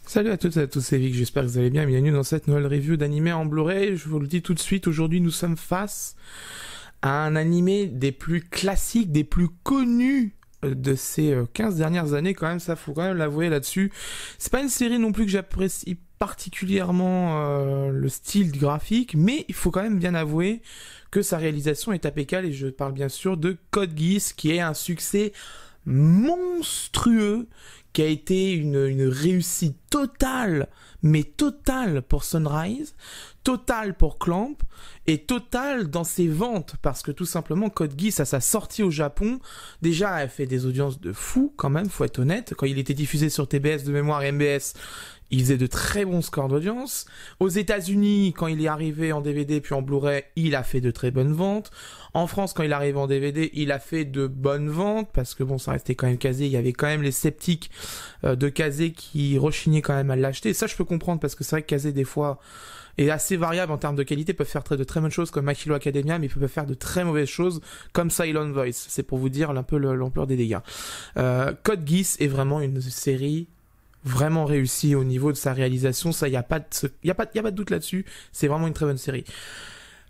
Salut à toutes et à tous, c'est Vic, j'espère que vous allez bien, bienvenue dans cette nouvelle review d'animé en Blu-ray. Je vous le dis tout de suite, aujourd'hui nous sommes face à un animé des plus classiques, des plus connus de ces 15 dernières années quand même, ça faut quand même l'avouer là-dessus. C'est pas une série non plus que j'apprécie particulièrement le style graphique, mais il faut quand même bien avouer que sa réalisation est impeccable et je parle bien sûr de Code Geass qui est un succès monstrueux, qui a été une réussite totale, mais totale pour Sunrise, totale pour Clamp, et totale dans ses ventes, parce que tout simplement Code Geass à sa sortie au Japon, déjà elle fait des audiences de fou quand même, faut être honnête, quand il était diffusé sur TBS de mémoire et MBS, il faisait de très bons scores d'audience. Aux États-Unis, quand il est arrivé en DVD puis en Blu-ray, il a fait de très bonnes ventes. En France, quand il est arrivé en DVD, il a fait de bonnes ventes parce que bon, ça restait quand même Kazé. Il y avait quand même les sceptiques de Kazé qui rechignaient quand même à l'acheter. Et ça, je peux comprendre parce que c'est vrai que Kazé, des fois, est assez variable en termes de qualité. Peuvent faire de très bonnes choses comme My Hero Academia, mais ils peuvent faire de très mauvaises choses comme Silent Voice. C'est pour vous dire un peu l'ampleur des dégâts. Code Geass est vraiment une série vraiment réussi au niveau de sa réalisation, ça y a pas de doute là-dessus, c'est vraiment une très bonne série.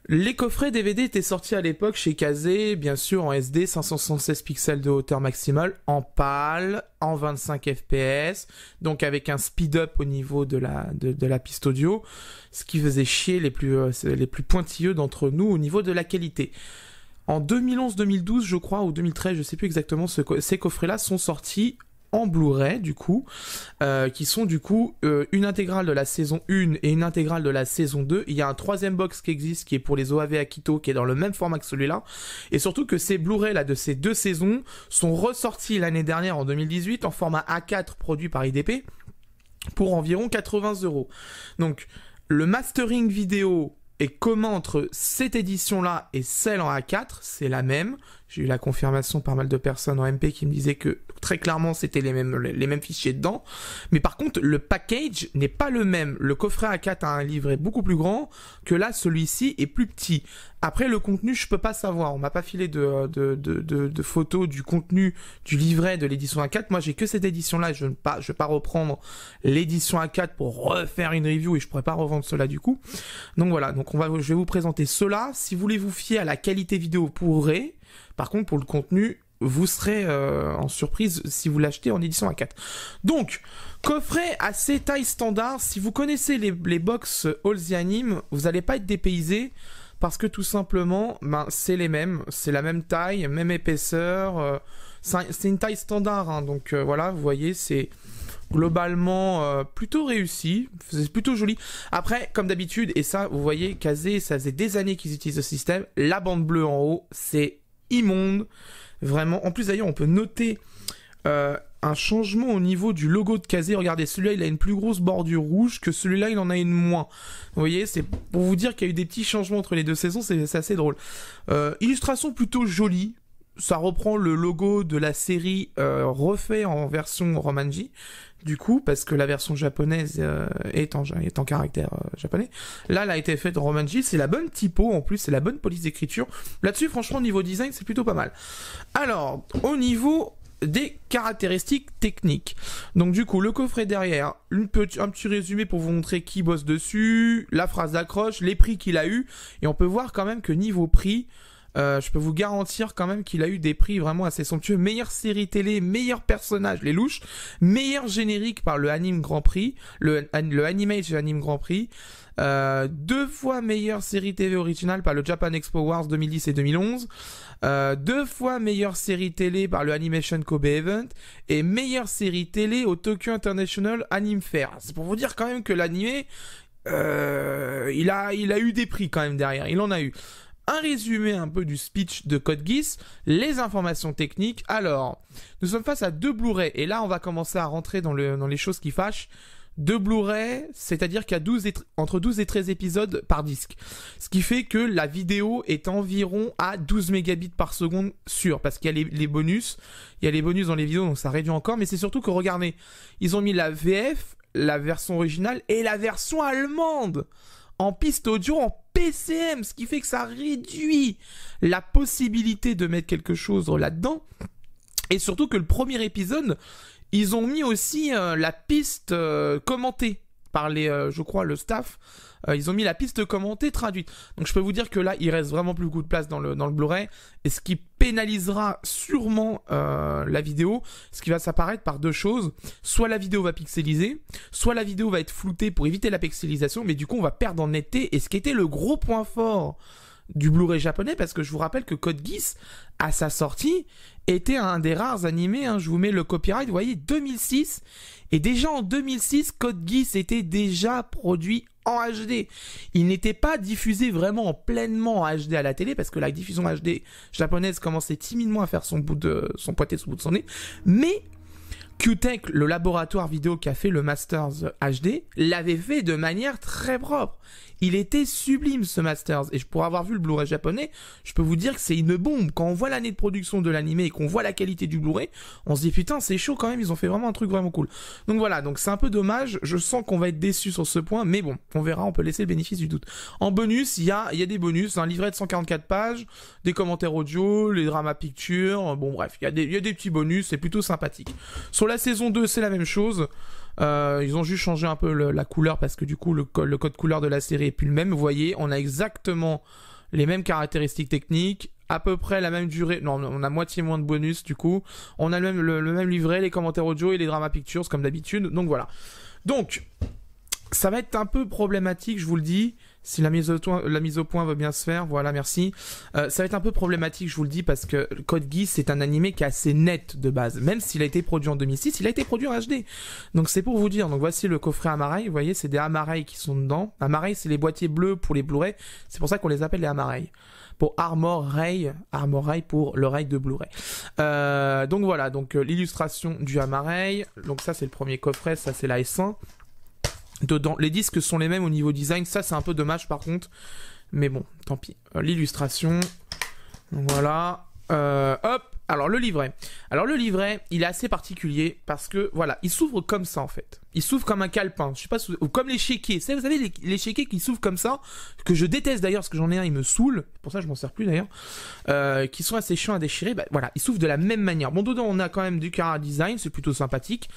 Les coffrets DVD étaient sortis à l'époque chez Kazé, bien sûr en SD, 576 pixels de hauteur maximale, en PAL, en 25 fps, donc avec un speed-up au niveau de la piste audio, ce qui faisait chier les plus pointilleux d'entre nous au niveau de la qualité. En 2011-2012, je crois, ou 2013, je sais plus exactement, ces coffrets-là sont sortis en Blu-ray du coup, qui sont du coup une intégrale de la saison 1 et une intégrale de la saison 2. Il y a un troisième box qui existe qui est pour les OAV Akito, qui est dans le même format que celui-là, et surtout que ces Blu-ray là de ces deux saisons sont ressortis l'année dernière en 2018 en format A4 produit par IDP pour environ 80€. Donc le mastering vidéo est commun entre cette édition-là et celle en A4, c'est la même. J'ai eu la confirmation par mal de personnes en MP qui me disaient que très clairement c'était les mêmes fichiers dedans. Mais par contre, le package n'est pas le même. Le coffret A4 a un livret beaucoup plus grand que là, celui-ci est plus petit. Après, le contenu, je peux pas savoir. On m'a pas filé de photos du contenu du livret de l'édition A4. Moi, j'ai que cette édition-là. Je vais pas reprendre l'édition A4 pour refaire une review et je pourrais pas revendre cela du coup. Donc voilà. Donc je vais vous présenter cela. Si vous voulez vous fier à la qualité vidéo, vous pourrez. Par contre, pour le contenu, vous serez en surprise si vous l'achetez en édition A4. Donc, coffret assez taille standard. Si vous connaissez les box All the Anime, vous n'allez pas être dépaysé parce que tout simplement, c'est les mêmes. C'est la même taille, même épaisseur. C'est une taille standard. Hein, donc voilà, vous voyez, c'est globalement plutôt réussi, c'est plutôt joli. Après, comme d'habitude, et ça, vous voyez, Kazé, ça faisait des années qu'ils utilisent ce système. La bande bleue en haut, c'est immonde, vraiment. En plus d'ailleurs, on peut noter un changement au niveau du logo de Kazé. Regardez, celui-là, il a une plus grosse bordure rouge que celui-là, il en a une moins. Vous voyez, c'est pour vous dire qu'il y a eu des petits changements entre les deux saisons, c'est assez drôle. Illustration plutôt jolie. Ça reprend le logo de la série refait en version Romanji, du coup, parce que la version japonaise est en caractère japonais. Là, elle a été faite en Romanji, c'est la bonne typo, en plus, c'est la bonne police d'écriture. Là-dessus, franchement, niveau design, c'est plutôt pas mal. Alors, au niveau des caractéristiques techniques. Donc du coup, le coffret derrière, un petit résumé pour vous montrer qui bosse dessus, la phrase d'accroche, les prix qu'il a eu, et on peut voir quand même que niveau prix, je peux vous garantir quand même qu'il a eu des prix vraiment assez somptueux. Meilleure série télé, meilleur personnage, les louches, meilleur générique par le Anime Grand Prix, le Animage Anime Grand Prix, 2 fois meilleure série TV originale par le Japan Expo Wars 2010 et 2011, 2 fois meilleure série télé par le Animation Kobe Event, et meilleure série télé au Tokyo International Anime Fair. C'est pour vous dire quand même que l'animé, il a eu des prix quand même derrière, il en a eu. Un résumé un peu du speech de Code Geass, les informations techniques. Alors, nous sommes face à 2 Blu-ray, et là on va commencer à rentrer dans les choses qui fâchent. 2 Blu-ray, c'est-à-dire qu'il y a entre 12 et 13 épisodes par disque. Ce qui fait que la vidéo est environ à 12 mégabits par seconde sûr, parce qu'il y a les bonus. Il y a les bonus dans les vidéos, donc ça réduit encore, mais c'est surtout que, regardez, ils ont mis la VF, la version originale, et la version allemande en piste audio, en PCM, ce qui fait que ça réduit la possibilité de mettre quelque chose là-dedans. Et surtout que le premier épisode, ils ont mis aussi la piste commentée par les, je crois, le staff. Ils ont mis la piste commentée traduite. Donc je peux vous dire que là, il reste vraiment plus beaucoup de place dans le Blu-ray. Et ce qui pénalisera sûrement la vidéo, ce qui va s'apparaître par deux choses. Soit la vidéo va pixeliser, soit la vidéo va être floutée pour éviter la pixelisation. Mais du coup, on va perdre en netteté. Et ce qui était le gros point fort du Blu-ray japonais, parce que je vous rappelle que Code Geass, à sa sortie, était un des rares animés, hein, je vous mets le copyright, vous voyez, 2006, et déjà en 2006, Code Geass était déjà produit en HD. Il n'était pas diffusé vraiment pleinement en HD à la télé, parce que la diffusion HD japonaise commençait timidement à faire son pointé sous le bout de son nez, mais Q-Tech, le laboratoire vidéo qui a fait le Masters HD, l'avait fait de manière très propre. Il était sublime ce Masters, et pour avoir vu le Blu-ray japonais, je peux vous dire que c'est une bombe. Quand on voit l'année de production de l'animé et qu'on voit la qualité du Blu-ray, on se dit putain c'est chaud quand même, ils ont fait vraiment un truc vraiment cool. Donc voilà, donc c'est un peu dommage, je sens qu'on va être déçu sur ce point, mais bon, on verra, on peut laisser le bénéfice du doute. En bonus, il y a des bonus, un livret de 144 pages, des commentaires audio, les drama pictures, bon bref, il y a des petits bonus, c'est plutôt sympathique. Sur la saison 2, c'est la même chose. Ils ont juste changé un peu la couleur parce que du coup le code couleur de la série est plus le même. Vous voyez, on a exactement les mêmes caractéristiques techniques, à peu près la même durée. Non, on a moitié moins de bonus du coup. On a le même livret, les commentaires audio et les drama pictures comme d'habitude. Donc voilà. Donc ça va être un peu problématique, je vous le dis. Si la mise au point veut bien se faire, voilà, merci. Ça va être un peu problématique, je vous le dis, parce que Code Geass, c'est un animé qui est assez net de base. Même s'il a été produit en 2006, il a été produit en HD. Donc c'est pour vous dire. Donc voici le coffret Amaray. Vous voyez, c'est des Amaray qui sont dedans. Amaray, c'est les boîtiers bleus pour les Blu-ray. C'est pour ça qu'on les appelle les Amaray. Pour Armor Ray pour l'oreille de Blu-ray. Donc voilà, donc l'illustration du Amaray. Donc ça, c'est le premier coffret, ça c'est la S1. Dedans, les disques sont les mêmes au niveau design, ça c'est un peu dommage par contre, mais bon, tant pis. L'illustration, voilà, hop, alors le livret, il est assez particulier parce que, voilà, il s'ouvre comme ça en fait, il s'ouvre comme un calepin, je sais pas, ou comme les chéquiers, vous savez les chéquiers qui s'ouvrent comme ça, que je déteste d'ailleurs parce que j'en ai un, il me saoule, pour ça je m'en sers plus d'ailleurs, qui sont assez chiants à déchirer, bah voilà, il s'ouvre de la même manière. Bon, dedans on a quand même du Cara Design, c'est plutôt sympathique.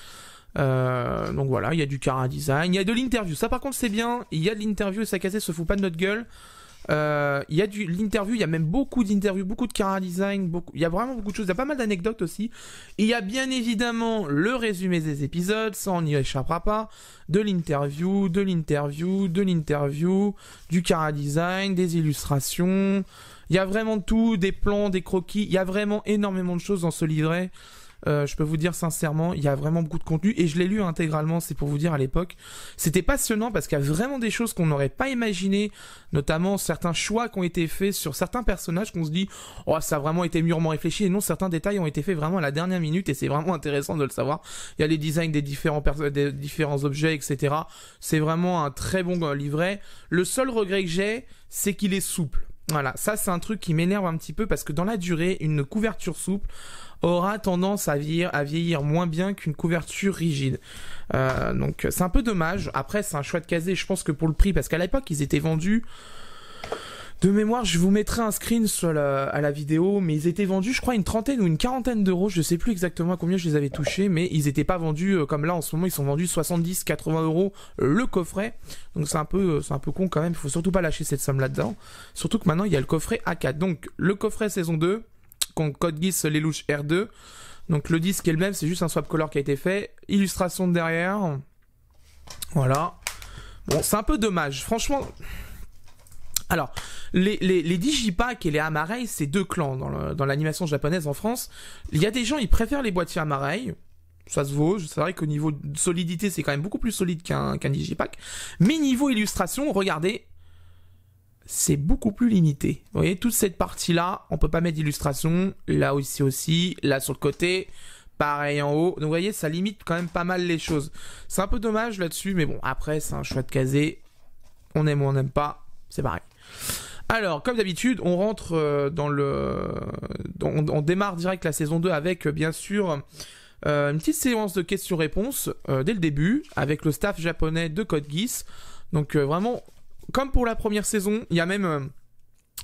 Donc voilà, il y a du Cara Design, il y a de l'interview, ça par contre c'est bien, il y a de l'interview et Sakase se fout pas de notre gueule. Il y a l'interview, il y a même beaucoup d'interviews, beaucoup de Cara Design, il y a vraiment beaucoup de choses, il y a pas mal d'anecdotes aussi. Il y a bien évidemment le résumé des épisodes, ça on n'y échappera pas, de l'interview, du Cara Design, des illustrations, il y a vraiment tout, des plans, des croquis, il y a vraiment énormément de choses dans ce livret. Je peux vous dire sincèrement, il y a vraiment beaucoup de contenu et je l'ai lu intégralement, c'est pour vous dire à l'époque. C'était passionnant parce qu'il y a vraiment des choses qu'on n'aurait pas imaginées, notamment certains choix qui ont été faits sur certains personnages qu'on se dit « Oh, ça a vraiment été mûrement réfléchi » et non, certains détails ont été faits vraiment à la dernière minute et c'est vraiment intéressant de le savoir. Il y a les designs des différents objets, etc. C'est vraiment un très bon livret. Le seul regret que j'ai, c'est qu'il est souple. Voilà, ça c'est un truc qui m'énerve un petit peu parce que dans la durée, une couverture souple aura tendance à vieillir moins bien qu'une couverture rigide. Donc c'est un peu dommage. Après c'est un choix de casé, je pense que pour le prix, parce qu'à l'époque ils étaient vendus, de mémoire je vous mettrai un screen à la vidéo, mais ils étaient vendus je crois une trentaine ou une quarantaine d'euros, je sais plus exactement à combien je les avais touchés, mais ils étaient pas vendus comme là en ce moment, ils sont vendus 70-80 euros le coffret. Donc c'est un peu con quand même, il faut surtout pas lâcher cette somme là-dedans. Surtout que maintenant il y a le coffret A4. Donc le coffret saison 2, Code Geass les louches R2. Donc le disque est le même, c'est juste un swap color qui a été fait. Illustration de derrière. Voilà. Bon, c'est un peu dommage. Franchement. Alors, les Digipack et les Amaray, c'est deux clans dans l'animation japonaise en France. Il y a des gens, ils préfèrent les boîtiers Amaray. Ça se vaut. C'est vrai qu'au niveau de solidité, c'est quand même beaucoup plus solide qu'un Digipack. Mais niveau illustration, regardez. C'est beaucoup plus limité. Vous voyez, toute cette partie-là, on peut pas mettre d'illustration. Là aussi, là sur le côté, pareil en haut. Donc vous voyez, ça limite quand même pas mal les choses. C'est un peu dommage là-dessus, mais bon, après, c'est un choix de casé. On aime ou on n'aime pas, c'est pareil. Alors, comme d'habitude, on rentre on démarre direct la saison 2 avec, bien sûr, une petite séance de questions-réponses dès le début, avec le staff japonais de Code Geass. Donc vraiment... Comme pour la première saison, il y a même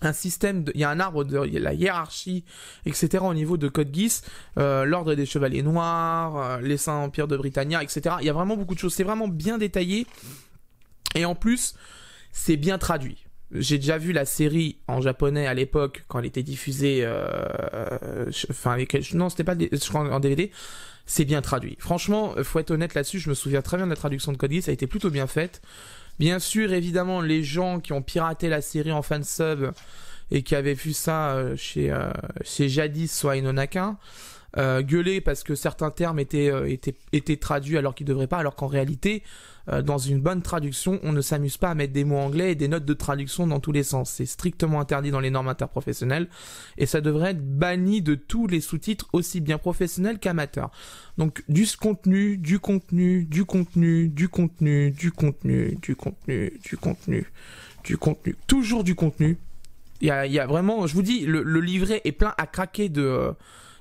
un système, il y a un arbre, il y a la hiérarchie, etc. au niveau de Code Geass, l'ordre des Chevaliers Noirs, les Saints Empires de Britannia, etc. Il y a vraiment beaucoup de choses, c'est vraiment bien détaillé, et en plus, c'est bien traduit. J'ai déjà vu la série en japonais à l'époque, quand elle était diffusée, non, c'était pas, je crois, en DVD, c'est bien traduit. Franchement, faut être honnête là-dessus, je me souviens très bien de la traduction de Code Geass, ça a été plutôt bien faite. Bien sûr, évidemment, les gens qui ont piraté la série en fansub et qui avaient vu ça chez Jadis, soit Inonaka, gueuler parce que certains termes étaient traduits alors qu'ils ne devraient pas, alors qu'en réalité, dans une bonne traduction, on ne s'amuse pas à mettre des mots anglais et des notes de traduction dans tous les sens. C'est strictement interdit dans les normes interprofessionnelles et ça devrait être banni de tous les sous-titres, aussi bien professionnels qu'amateurs. Donc du contenu, toujours du contenu. Il y a vraiment, je vous dis, le livret est plein à craquer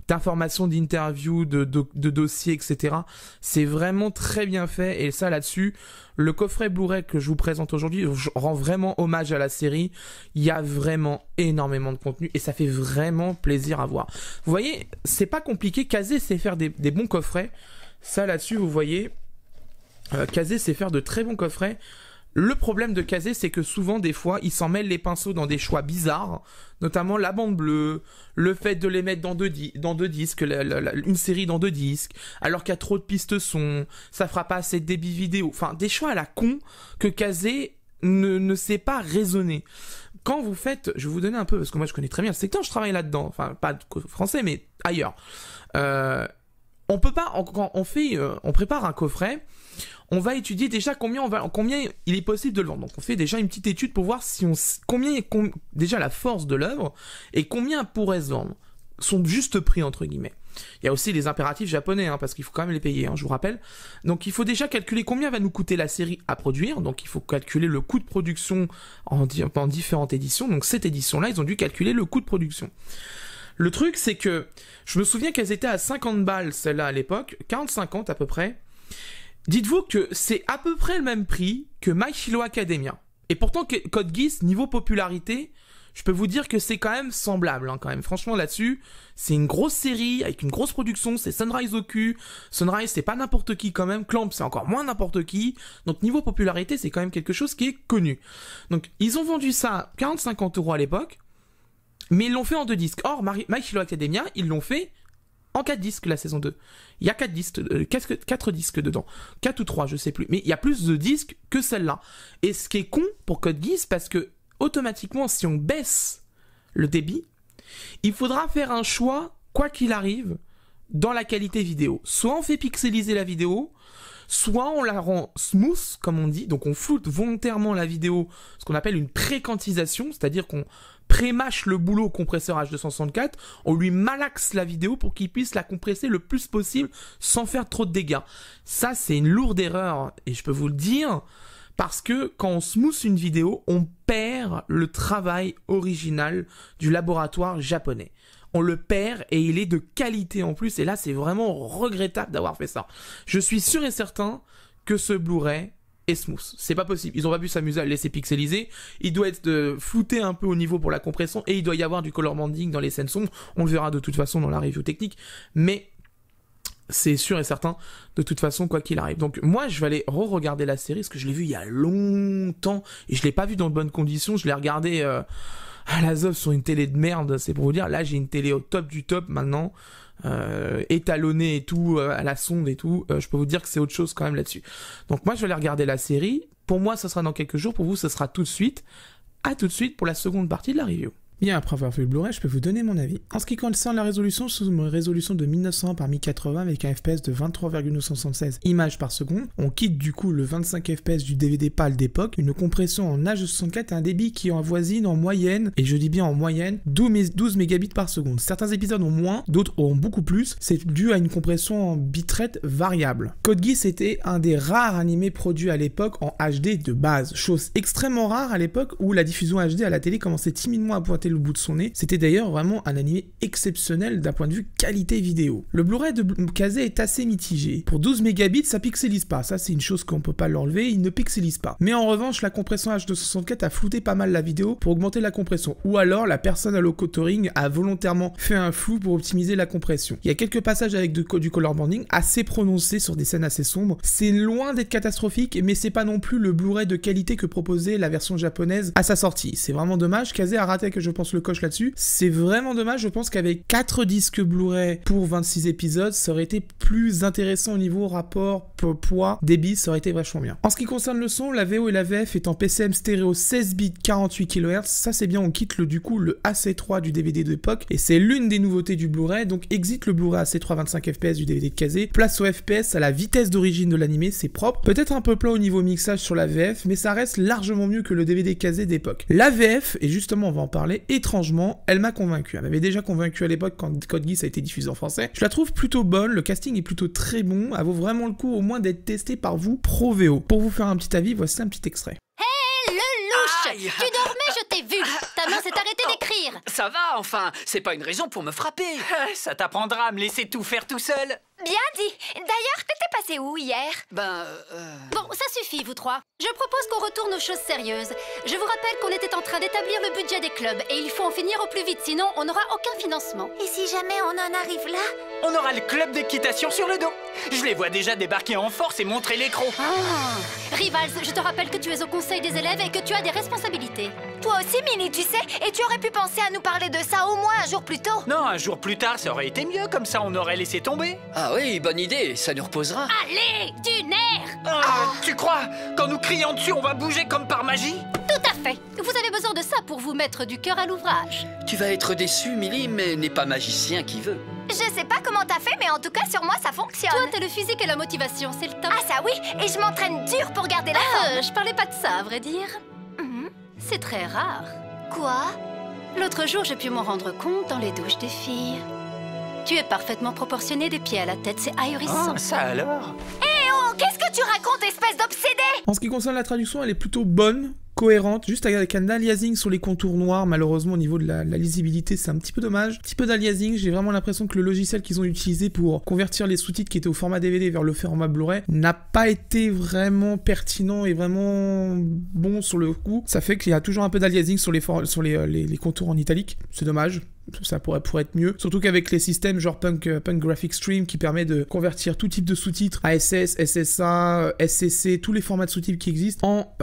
d'informations, d'interviews, de dossiers, etc. C'est vraiment très bien fait, et ça là-dessus, le coffret Blu-ray que je vous présente aujourd'hui rend vraiment hommage à la série. Il y a vraiment énormément de contenu et ça fait vraiment plaisir à voir. Vous voyez, c'est pas compliqué, Kazé sait faire des bons coffrets. Ça là-dessus, vous voyez, Kazé sait faire de très bons coffrets. Le problème de Kazé, c'est que souvent, des fois, il s'en mêle les pinceaux dans des choix bizarres, notamment la bande bleue, le fait de les mettre dans deux disques, une série dans 2 disques, alors qu'il y a trop de pistes son, ça fera pas assez de débit vidéo, enfin, des choix à la con que Kazé ne sait pas raisonner. Quand vous faites, je vais vous donner un peu, parce que moi je connais très bien le secteur, je travaille là-dedans, enfin, pas français, mais ailleurs. On peut pas, quand on prépare un coffret, on va étudier déjà combien il est possible de le vendre. Donc on fait déjà une petite étude pour voir déjà la force de l'œuvre et combien pourrait se vendre. Son juste prix entre guillemets. Il y a aussi les impératifs japonais, parce qu'il faut quand même les payer, je vous rappelle. Donc il faut déjà calculer combien va nous coûter la série à produire. Donc il faut calculer le coût de production en différentes éditions. Donc cette édition-là, ils ont dû calculer le coût de production. Le truc, c'est que je me souviens qu'elles étaient à 50 balles, celle-là à l'époque, 40-50 à peu près. Dites-vous que c'est à peu près le même prix que My Hero Academia. Et pourtant, Code Geass, niveau popularité, je peux vous dire que c'est quand même semblable, quand même. Franchement, là-dessus, c'est une grosse série, avec une grosse production, c'est Sunrise au cul. Sunrise, c'est pas n'importe qui quand même. Clamp, c'est encore moins n'importe qui. Donc, niveau popularité, c'est quand même quelque chose qui est connu. Donc, ils ont vendu ça 40-50 € à l'époque, mais ils l'ont fait en 2 disques. Or, My Hero Academia, ils l'ont fait en 4 disques, la saison 2. Il y a 4 disques dedans. 4 ou 3, je sais plus. Mais il y a plus de disques que celle-là. Et ce qui est con pour Code Geass, parce que, automatiquement, si on baisse le débit, il faudra faire un choix, quoi qu'il arrive, dans la qualité vidéo. Soit on fait pixeliser la vidéo, soit on la rend smooth, comme on dit, donc on floute volontairement la vidéo, ce qu'on appelle une pré-quantisation, c'est-à-dire qu'on pré-mâche le boulot au compresseur H264, on lui malaxe la vidéo pour qu'il puisse la compresser le plus possible sans faire trop de dégâts. Ça, c'est une lourde erreur, et je peux vous le dire, parce que quand on smooth une vidéo, on perd le travail original du laboratoire japonais. On le perd et il est de qualité en plus, et là c'est vraiment regrettable d'avoir fait ça. Je suis sûr et certain que ce Blu-ray est smooth. C'est pas possible. Ils ont pas pu s'amuser à le laisser pixeliser. Il doit être flouté un peu au niveau pour la compression et il doit y avoir du color banding dans les scènes sombres. On le verra de toute façon dans la review technique. Mais c'est sûr et certain de toute façon quoi qu'il arrive. Donc moi je vais aller re-regarder la série parce que je l'ai vue il y a longtemps et je l'ai pas vue dans de bonnes conditions. Je l'ai regardée à la ZOF sur une télé de merde. C'est pour vous dire. Là j'ai une télé au top du top maintenant. Étalonné et tout, à la sonde et tout, je peux vous dire que c'est autre chose quand même là-dessus. Donc moi je vais aller regarder la série, pour moi ça sera dans quelques jours, pour vous ça sera tout de suite. À tout de suite pour la seconde partie de la review. Bien, après avoir vu le Blu-ray, je peux vous donner mon avis. En ce qui concerne la résolution, c'est une résolution de 1900 par 1080 avec un FPS de 23,976 images par seconde. On quitte du coup le 25 FPS du DVD pâle d'époque, une compression en H264 et un débit qui avoisine en moyenne, et je dis bien en moyenne, 12 mégabits par seconde. Certains épisodes ont moins, d'autres auront beaucoup plus. C'est dû à une compression en bitrate variable. Code Geass était un des rares animés produits à l'époque en HD de base, chose extrêmement rare à l'époque où la diffusion HD à la télé commençait timidement à pointer pointer le bout de son nez. C'était d'ailleurs vraiment un animé exceptionnel d'un point de vue qualité vidéo. Le Blu-ray de Kazé est assez mitigé. Pour 12 mégabits, ça pixelise pas. Ça, c'est une chose qu'on peut pas l'enlever, il ne pixelise pas. Mais en revanche, la compression H264 a flouté pas mal la vidéo pour augmenter la compression. Ou alors, la personne à l'auto-touring a volontairement fait un flou pour optimiser la compression. Il y a quelques passages avec du color banding assez prononcés sur des scènes assez sombres. C'est loin d'être catastrophique, mais c'est pas non plus le Blu-ray de qualité que proposait la version japonaise à sa sortie. C'est vraiment dommage. Kazé a raté, que je pense, le coche là-dessus. C'est vraiment dommage. Je pense qu'avec 4 disques Blu-ray pour 26 épisodes, ça aurait été plus intéressant au niveau rapport poids, débit, ça aurait été vachement bien. En ce qui concerne le son, la VO et la VF est en PCM stéréo 16 bits 48 kHz. Ça c'est bien, on quitte du coup le AC3 du DVD d'époque et c'est l'une des nouveautés du Blu-ray. Donc exit le Blu-ray AC3 25 fps du DVD de Kazé. Place au FPS à la vitesse d'origine de l'animé, c'est propre. Peut-être un peu plat au niveau mixage sur la VF, mais ça reste largement mieux que le DVD Kazé d'époque. La VF, et justement on va en parler, étrangement, elle m'a convaincu. Elle m'avait déjà convaincu à l'époque quand Code Geass a été diffusé en français. Je la trouve plutôt bonne, le casting est plutôt très bon, elle vaut vraiment le coup au moins d'être testé par vous pro VO. Pour vous faire un petit avis, voici un petit extrait. Hé, le louche! Aïe. Tu dormais, je t'ai vu! Ta main s'est arrêtée d'écrire! Ça va, enfin, c'est pas une raison pour me frapper. Ça t'apprendra à me laisser tout faire tout seul. Bien dit! D'ailleurs, t'étais passé où hier? Bon, ça suffit, vous trois. Je propose qu'on retourne aux choses sérieuses. Je vous rappelle qu'on était en train d'établir le budget des clubs et il faut en finir au plus vite, sinon on n'aura aucun financement. Et si jamais on en arrive là? On aura le club d'équitation sur le dos. Je les vois déjà débarquer en force et montrer les crocs. Rivals, je te rappelle que tu es au conseil des élèves et que tu as des responsabilités. Toi aussi, Minnie, tu sais, et tu aurais pu penser à nous parler de ça au moins un jour plus tôt. Non, un jour plus tard, ça aurait été mieux, comme ça on aurait laissé tomber. Ah oui, bonne idée, ça nous reposera. Allez, du nerf! Tu crois qu'en nous criant dessus, on va bouger comme par magie? Tout à fait. Vous avez besoin de ça pour vous mettre du cœur à l'ouvrage. Tu vas être déçu, Millie, mais n'est pas magicien qui veut. Je sais pas comment t'as fait, mais en tout cas, sur moi, ça fonctionne. Toi, t'as le physique et la motivation, c'est le top. Ah ça oui, et je m'entraîne dur pour garder la forme. Je parlais pas de ça, à vrai dire. C'est très rare. Quoi? L'autre jour, j'ai pu m'en rendre compte dans les douches des filles. Tu es parfaitement proportionné des pieds à la tête, c'est ahurissant. Oh, ça alors? Oh, qu'est-ce que tu racontes, espèce d'obsédé? En ce qui concerne la traduction, elle est plutôt bonne, cohérente, juste avec un aliasing sur les contours noirs. Malheureusement, au niveau de la lisibilité, c'est un petit peu dommage. Un petit peu d'aliasing, j'ai vraiment l'impression que le logiciel qu'ils ont utilisé pour convertir les sous-titres qui étaient au format DVD vers le format Blu-ray n'a pas été vraiment pertinent et vraiment bon sur le coup. Ça fait qu'il y a toujours un peu d'aliasing sur les contours en italique, c'est dommage. Ça pourrait être mieux, surtout qu'avec les systèmes genre Punk Graphic Stream qui permet de convertir tout type de sous-titres, ASS, SSA, SCC, tous les formats de sous-titres qui existent en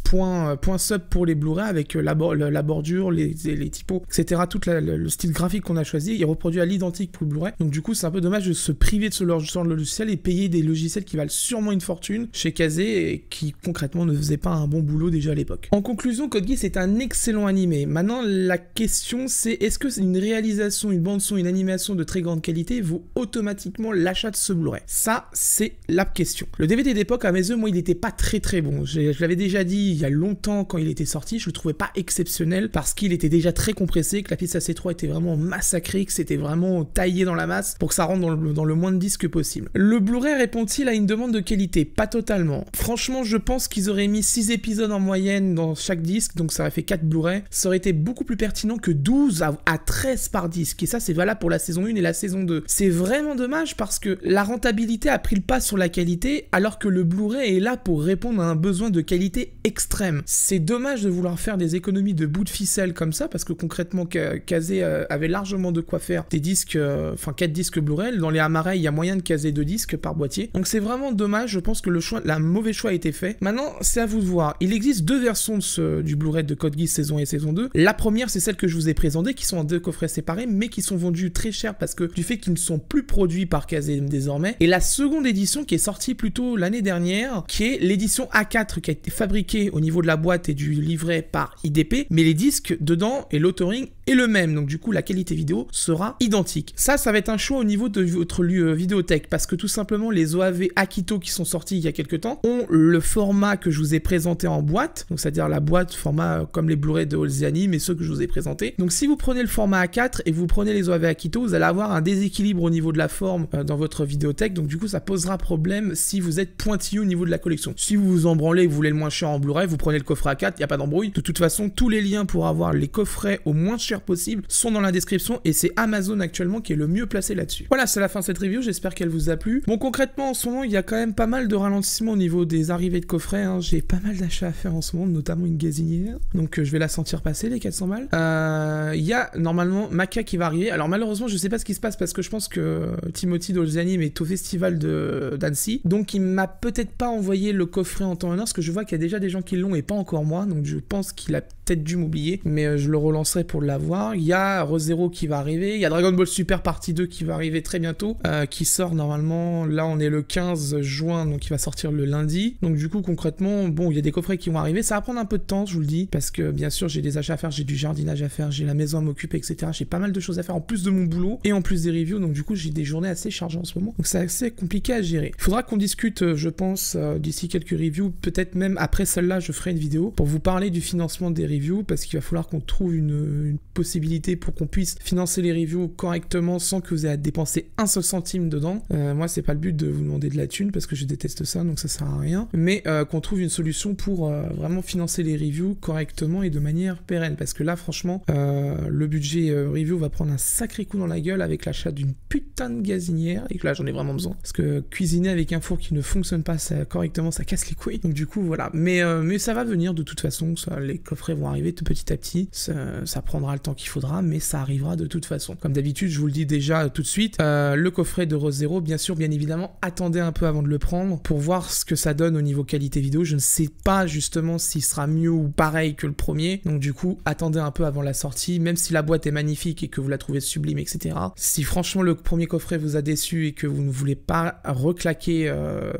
point sub pour les Blu-ray avec la bordure, les typos, etc. Tout le style graphique qu'on a choisi, il est reproduit à l'identique pour le Blu-ray. Donc du coup, c'est un peu dommage de se priver de ce genre de logiciel et payer des logiciels qui valent sûrement une fortune chez Kazé et qui concrètement ne faisaient pas un bon boulot déjà à l'époque. En conclusion, Code Geass est un excellent animé. Maintenant, la question c'est est-ce que une réalisation, une bande-son, une animation de très grande qualité vaut automatiquement l'achat de ce Blu-ray? Ça, c'est la question. Le DVD d'époque, à mes yeux, moi, il n'était pas très bon. Je l'avais déjà dit il y a longtemps quand il était sorti, je le trouvais pas exceptionnel parce qu'il était déjà très compressé, que la piste AC3 était vraiment massacrée, que c'était vraiment taillé dans la masse pour que ça rentre dans le moins de disques possible. Le Blu-ray répond-il à une demande de qualité? Pas totalement. Franchement, je pense qu'ils auraient mis 6 épisodes en moyenne dans chaque disque, donc ça aurait fait 4 Blu-ray. Ça aurait été beaucoup plus pertinent que 12 à 13 par disque, et ça c'est valable pour la saison 1 et la saison 2. C'est vraiment dommage parce que la rentabilité a pris le pas sur la qualité alors que le Blu-ray est là pour répondre à un besoin de qualité extrême. C'est dommage de vouloir faire des économies de bout de ficelle comme ça parce que concrètement Kazé avait largement de quoi faire des disques, 4 disques Blu-ray. Dans les Amaray, il y a moyen de caser 2 disques par boîtier. Donc c'est vraiment dommage, je pense que le mauvais choix a été fait. Maintenant, c'est à vous de voir. Il existe 2 versions du Blu-ray de Code Geass saison 1 et saison 2. La première, c'est celle que je vous ai présentée, qui sont en 2 coffrets séparés, mais qui sont vendus très cher parce que du fait qu'ils ne sont plus produits par Kazé désormais. Et la seconde édition qui est sortie plutôt l'année dernière, qui est l'édition A4 qui a été fabriquée au niveau de la boîte et du livret par IDP, mais les disques dedans et l'auteuring est le même, donc du coup la qualité vidéo sera identique. Ça va être un choix au niveau de votre vidéothèque, parce que tout simplement les OAV Akito qui sont sortis il y a quelques temps ont le format que je vous ai présenté en boîte, donc c'est-à-dire la boîte format comme les Blu-ray de All the Anime et ceux que je vous ai présentés. Donc si vous prenez le format A4 et vous prenez les OAV Akito, vous allez avoir un déséquilibre au niveau de la forme dans votre vidéothèque, donc du coup ça posera problème si vous êtes pointilleux au niveau de la collection. Si vous vous en branlez et vous voulez le moins cher en Blu-ray, vous prenez le coffret A4, il n'y a pas d'embrouille. De toute façon, tous les liens pour avoir les coffrets au moins cher possible sont dans la description et c'est Amazon actuellement qui est le mieux placé là-dessus. Voilà, c'est la fin de cette review, j'espère qu'elle vous a plu. Bon, concrètement, en ce moment, il y a quand même pas mal de ralentissement au niveau des arrivées de coffrets, hein. J'ai pas mal d'achats à faire en ce moment, notamment une gazinière, donc je vais la sentir passer, les 400 balles. Il y a normalement Maca qui va arriver. Alors malheureusement, je sais pas ce qui se passe parce que je pense que Timothy d'All the Anime est au festival d'Annecy, donc il m'a peut-être pas envoyé le coffret en temps et en heure, parce que je vois qu'il y a déjà des gens qui l'ont et pas encore moi, donc je pense qu'il a peut-être dû m'oublier, mais je le relancerai pour l'avoir. Il y a Re:Zero qui va arriver, il y a Dragon Ball Super partie 2 qui va arriver très bientôt, qui sort normalement, là on est le 15 juin, donc il va sortir le lundi. Donc du coup concrètement, bon, il y a des coffrets qui vont arriver, ça va prendre un peu de temps, je vous le dis, parce que bien sûr j'ai des achats à faire, j'ai du jardinage à faire, j'ai la maison à m'occuper, etc. J'ai pas mal de choses à faire en plus de mon boulot et en plus des reviews, donc du coup j'ai des journées assez chargées en ce moment, donc c'est assez compliqué à gérer. Il faudra qu'on discute, je pense, d'ici quelques reviews, peut-être même après celle-là je ferai une vidéo pour vous parler du financement des reviews, parce qu'il va falloir qu'on trouve une possibilité pour qu'on puisse financer les reviews correctement sans que vous ayez à dépenser un seul centime dedans. Moi c'est pas le but de vous demander de la thune parce que je déteste ça, donc ça sert à rien, mais qu'on trouve une solution pour vraiment financer les reviews correctement et de manière pérenne, parce que là franchement le budget review va prendre un sacré coup dans la gueule avec l'achat d'une putain de gazinière, et que là j'en ai vraiment besoin, parce que cuisiner avec un four qui ne fonctionne pas correctement, ça casse les couilles, donc du coup voilà, mais ça va venir de toute façon, les coffrets vont arriver petit à petit, ça prendra le temps qu'il faudra, mais ça arrivera de toute façon. Comme d'habitude, je vous le dis déjà tout de suite, le coffret de Re:Zero, bien sûr, bien évidemment, attendez un peu avant de le prendre pour voir ce que ça donne au niveau qualité vidéo. Je ne sais pas justement s'il sera mieux ou pareil que le premier, donc du coup, attendez un peu avant la sortie, même si la boîte est magnifique et que vous la trouvez sublime, etc. Si franchement le premier coffret vous a déçu et que vous ne voulez pas reclaquer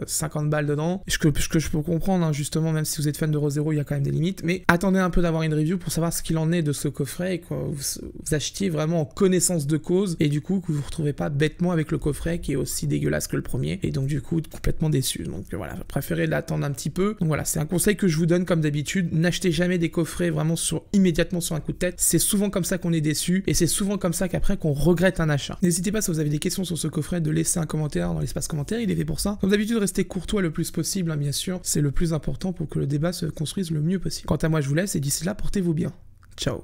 50 balles dedans, ce que je peux comprendre, hein, justement, même si vous êtes fan de Re:Zero, il y a quand même des limites, mais attendez un peu d'avoir une review pour savoir ce qu'il en est de ce coffret et que vous achetiez vraiment en connaissance de cause, et du coup que vous ne vous retrouvez pas bêtement avec le coffret qui est aussi dégueulasse que le premier, et donc du coup complètement déçu. Donc voilà, préférez l'attendre un petit peu. Donc voilà, c'est un conseil que je vous donne comme d'habitude, n'achetez jamais des coffrets vraiment immédiatement sur un coup de tête, c'est souvent comme ça qu'on est déçu, et c'est souvent comme ça qu'après qu'on regrette un achat. N'hésitez pas, si vous avez des questions sur ce coffret, de laisser un commentaire dans l'espace commentaire, il est fait pour ça. Comme d'habitude, restez courtois le plus possible, hein, bien sûr, c'est le plus important pour que le débat se construise le mieux possible. Quant à moi, je vous laisse, et d'ici là, portez-vous bien. Ciao.